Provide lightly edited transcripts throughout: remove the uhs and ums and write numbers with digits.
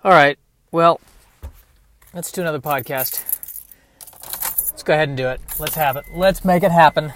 All right, well, let's do another podcast. Let's go ahead and do it. Let's have it. Let's make it happen.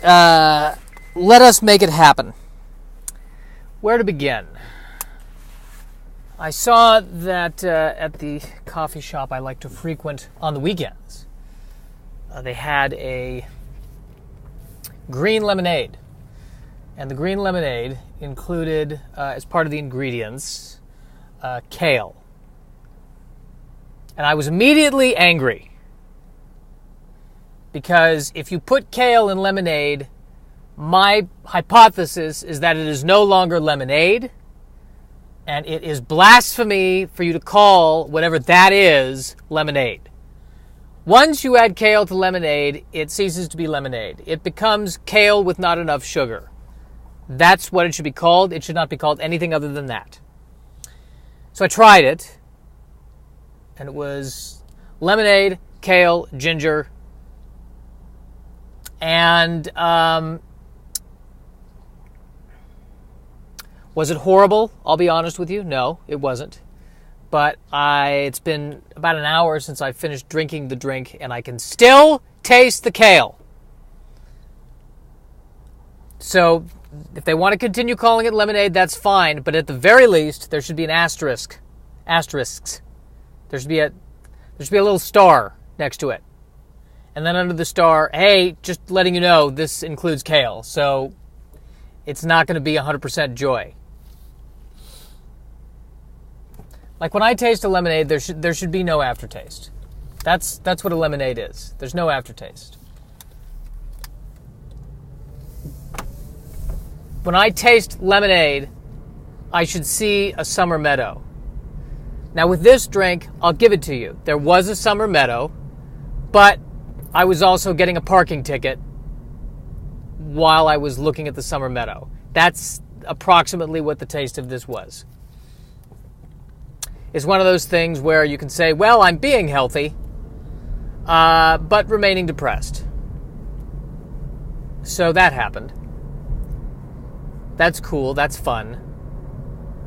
Let us make it happen. Where to begin? I saw that at the coffee shop I like to frequent on the weekends, they had a green lemonade. And the green lemonade included, as part of the ingredients, kale. And I was immediately angry. Because if you put kale in lemonade, my hypothesis is that it is no longer lemonade, and it is blasphemy for you to call whatever that is lemonade. Once you add kale to lemonade, it ceases to be lemonade. It becomes kale with not enough sugar. That's what it should be called. It should not be called anything other than that. So I tried it, and it was lemonade, kale, ginger, and was it horrible? I'll be honest with you. No, it wasn't. But it's been about an hour since I finished drinking the drink, and I can still taste the kale. So if they want to continue calling it lemonade, that's fine. But at the very least, there should be an asterisk. Asterisks. There should be a little star next to it. And then under the star, hey, just letting you know, this includes kale. So it's not going to be 100% joy. Like when I taste a lemonade, there should be no aftertaste. That's what a lemonade is. There's no aftertaste. When I taste lemonade, I should see a summer meadow. Now with this drink, I'll give it to you. There was a summer meadow, but I was also getting a parking ticket while I was looking at the summer meadow. That's approximately what the taste of this was. It's one of those things where you can say, well, I'm being healthy, but remaining depressed. So that happened. That's cool. That's fun.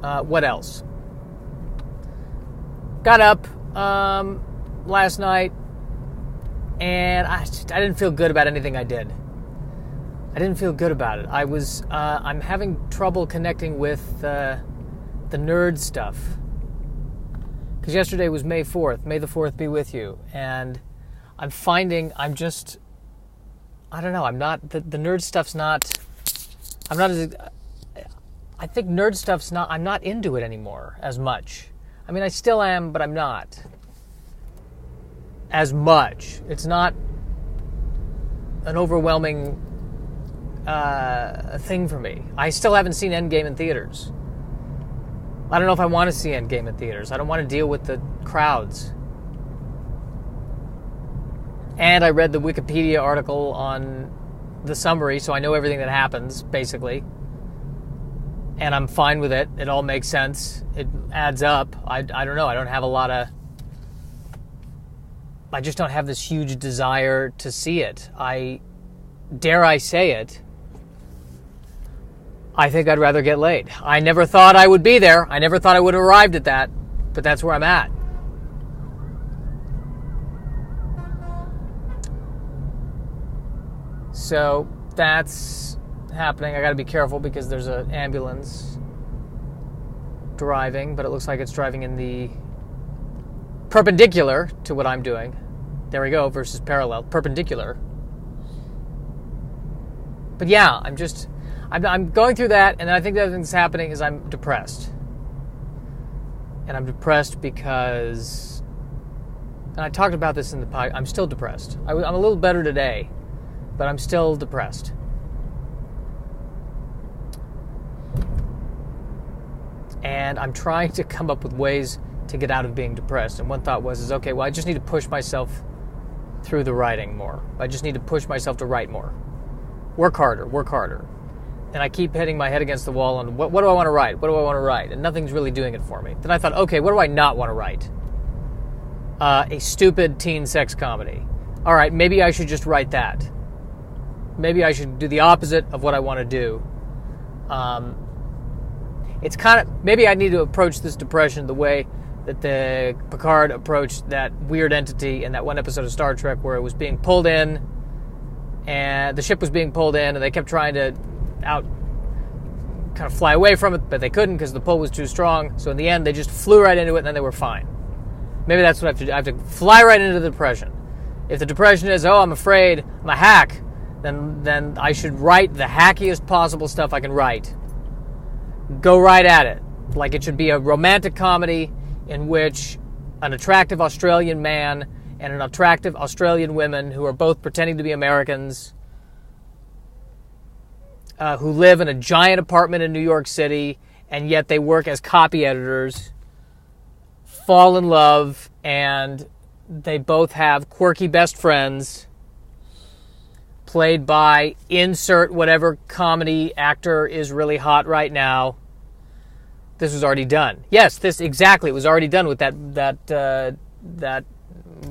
What else? Got up last night, and I didn't feel good about anything I did. I didn't feel good about it. I'm having trouble connecting with the nerd stuff. Because yesterday was May 4th. May the 4th be with you. And I'm finding I don't know, I'm not, the nerd stuff's not, I'm not as, I think nerd stuff's not, I'm not into it anymore as much. I mean, I still am, but I'm not as much. It's not an overwhelming thing for me. I still haven't seen Endgame in theaters. I don't know if I want to see Endgame in theaters. I don't want to deal with the crowds. And I read the Wikipedia article on the summary, so I know everything that happens, basically. And I'm fine with it. It all makes sense. It adds up. I don't know. I don't have I just don't have this huge desire to see it. Dare I say it, I think I'd rather get laid. I never thought I would be there. I never thought I would have arrived at that. But that's where I'm at. So that's happening. I got to be careful because there's an ambulance driving, but it looks like it's driving in the perpendicular to what I'm doing. There we go, versus parallel. Perpendicular. But yeah, I'm going through that, and then I think the other thing that's happening is I'm depressed. And I'm depressed because, and I talked about this in the podcast, I'm still depressed. I'm a little better today, but I'm still depressed. And I'm trying to come up with ways to get out of being depressed. And one thought was, okay, well, I just need to push myself through the writing more. I just need to push myself to write more. Work harder. And I keep hitting my head against the wall on what do I want to write? What do I want to write? And nothing's really doing it for me. Then I thought, okay, what do I not want to write? A stupid teen sex comedy. All right, maybe I should just write that. Maybe I should do the opposite of what I want to do. It's kind of, maybe I need to approach this depression the way that the Picard approached that weird entity in that one episode of Star Trek where it was being pulled in, and the ship was being pulled in, and they kept trying to kind of fly away from it, but they couldn't because the pull was too strong. So in the end, they just flew right into it, and then they were fine. Maybe that's what I have to do. I have to fly right into the depression. If the depression is, I'm afraid, I'm a hack, then I should write the hackiest possible stuff I can write. Go right at it. Like it should be a romantic comedy in which an attractive Australian man and an attractive Australian woman who are both pretending to be Americans, who live in a giant apartment in New York City, and yet they work as copy editors, fall in love, and they both have quirky best friends, played by insert whatever comedy actor is really hot right now. This was already done. Yes, this exactly. It was already done with that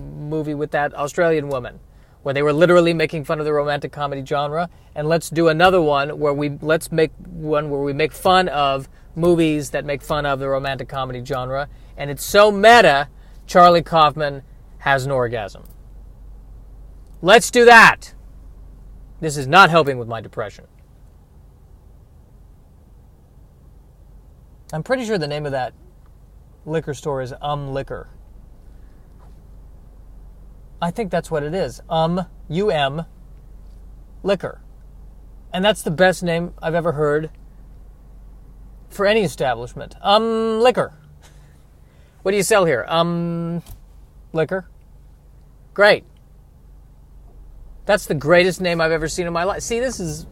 movie with that Australian woman, where they were literally making fun of the romantic comedy genre. And let's do another one where we make fun of movies that make fun of the romantic comedy genre. And it's so meta, Charlie Kaufman has an orgasm. Let's do that. This is not helping with my depression. I'm pretty sure the name of that liquor store is Liquor. I think that's what it is. U-M, Liquor. And that's the best name I've ever heard for any establishment. Liquor. What do you sell here? Liquor. Great. That's the greatest name I've ever seen in my life. See, this is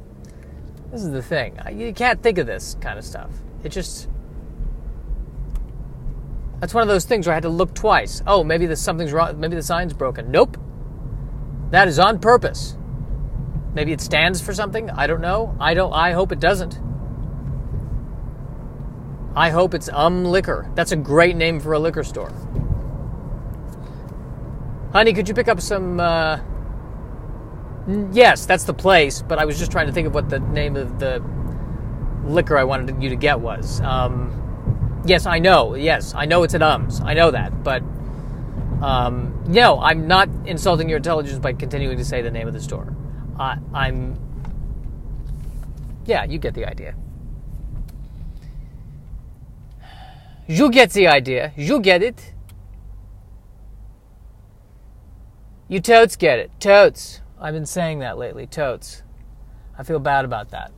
the thing. You can't think of this kind of stuff. It just... That's one of those things where I had to look twice. Oh, maybe something's wrong. Maybe the sign's broken. Nope. That is on purpose. Maybe it stands for something. I don't know. I hope it doesn't. I hope it's Liquor. That's a great name for a liquor store. Honey, could you pick up some... Yes, that's the place, but I was just trying to think of what the name of the liquor I wanted you to get was. Yes, I know. Yes, I know it's at Ums. I know that, but no, I'm not insulting your intelligence by continuing to say the name of the store. Yeah, you get the idea. You get the idea. You get it. You totes get it. Totes. I've been saying that lately. Totes. I feel bad about that.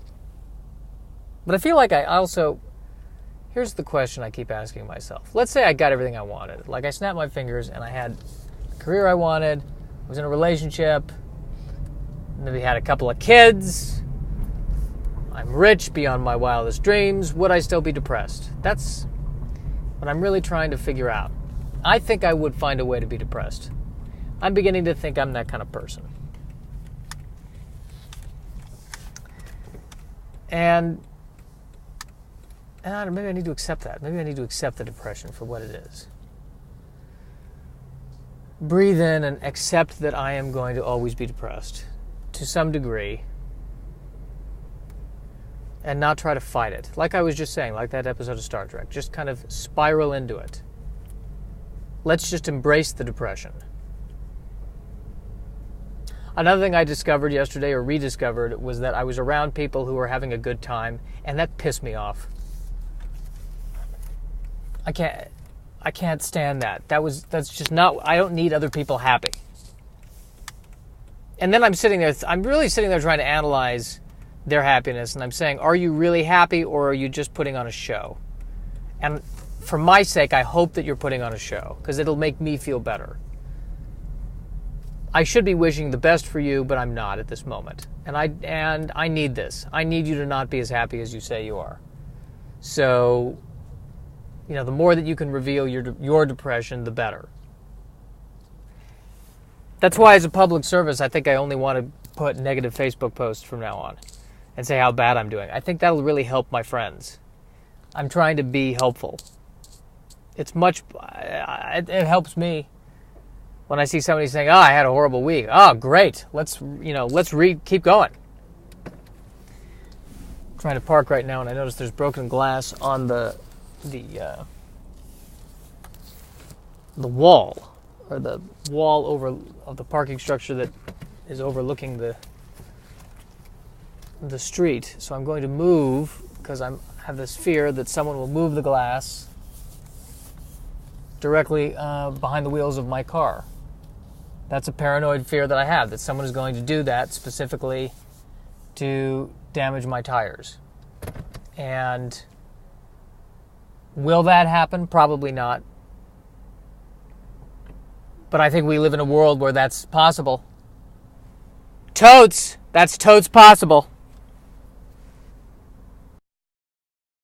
But I feel like I also... Here's the question I keep asking myself. Let's say I got everything I wanted. Like I snapped my fingers and I had the career I wanted, I was in a relationship, maybe had a couple of kids, I'm rich beyond my wildest dreams. Would I still be depressed? That's what I'm really trying to figure out. I think I would find a way to be depressed. I'm beginning to think I'm that kind of person. And maybe I need to accept that. Maybe I need to accept the depression for what it is. Breathe in and accept that I am going to always be depressed to some degree and not try to fight it. Like I was just saying, like that episode of Star Trek, just kind of spiral into it. Let's just embrace the depression. Another thing I discovered yesterday, or rediscovered, was that I was around people who were having a good time, and that pissed me off. I can't stand that. That's just not... I don't need other people happy. And then I'm really sitting there trying to analyze their happiness, and I'm saying, are you really happy, or are you just putting on a show? And for my sake, I hope that you're putting on a show, because it'll make me feel better. I should be wishing the best for you, but I'm not at this moment. And I need this. I need you to not be as happy as you say you are. So, the more that you can reveal your depression, the better. That's why, as a public service, I think I only want to put negative Facebook posts from now on and say how bad I'm doing. I think that'll really help my friends. I'm trying to be helpful. It helps me. When I see somebody saying, I had a horrible week. Oh, great. Let's keep going. trying to park right now, and I notice there's broken glass on the wall, or the wall of the parking structure that is overlooking the street. So I'm going to move, because I have this fear that someone will move the glass directly behind the wheels of my car. That's a paranoid fear that I have, that someone is going to do that specifically to damage my tires. And will that happen? Probably not. But I think we live in a world where that's possible. Totes! That's totes possible.